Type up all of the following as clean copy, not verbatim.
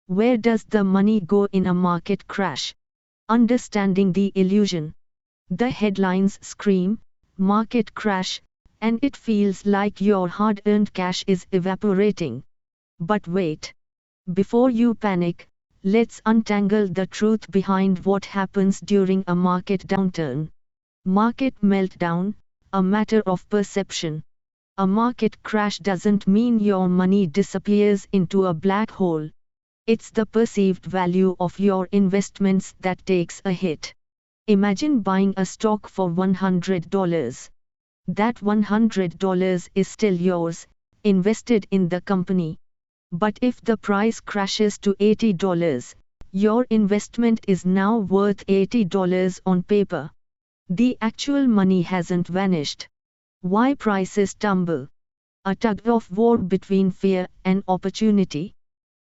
Where does the money go in a market crash? Understanding the illusion. The headlines scream, market crash, and it feels like your hard-earned cash is evaporating. But wait. Before you panic, let's untangle the truth behind what happens during a market downturn. Market meltdown, a matter of perception. A market crash doesn't mean your money disappears into a black hole. It's the perceived value of your investments that takes a hit. Imagine buying a stock for $100. That $100 is still yours, invested in the company. But if the price crashes to $80, your investment is now worth $80 on paper. The actual money hasn't vanished. Why prices tumble? A tug-of-war between fear and opportunity.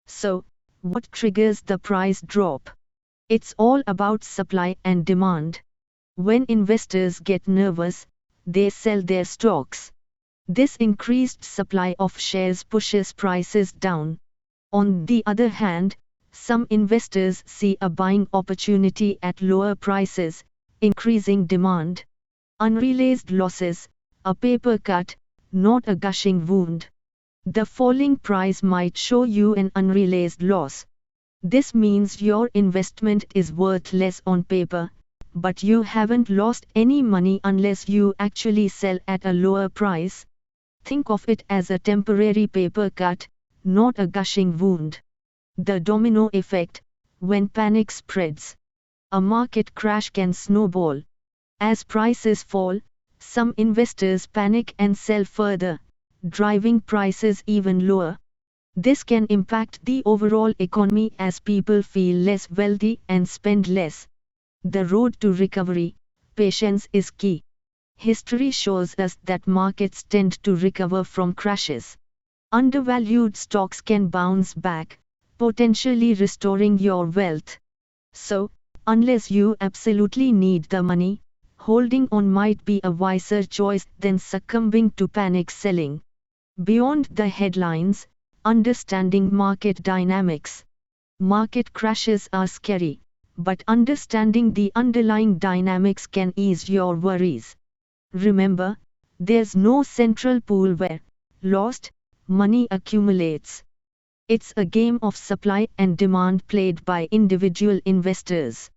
So, what triggers the price drop? It's all about supply and demand. When investors get nervous, they sell their stocks. This increased supply of shares pushes prices down. On the other hand, some investors see a buying opportunity at lower prices, increasing demand. Unrealized losses, a paper cut, not a gushing wound. The falling price might show you an unrealized loss. This means your investment is worth less on paper, but you haven't lost any money unless you actually sell at a lower price. Think of it as a temporary paper cut, not a gushing wound. The domino effect, when panic spreads. A market crash can snowball. As prices fall, some investors panic and sell further, driving prices even lower. This can impact the overall economy as people feel less wealthy and spend less. The road to recovery, patience is key. History shows us that markets tend to recover from crashes. Undervalued stocks can bounce back, potentially restoring your wealth. So, unless you absolutely need the money, holding on might be a wiser choice than succumbing to panic selling. Beyond the headlines, understanding market dynamics. Market crashes are scary, but understanding the underlying dynamics can ease your worries. Remember, there's no central pool where lost money accumulates. It's a game of supply and demand played by individual investors.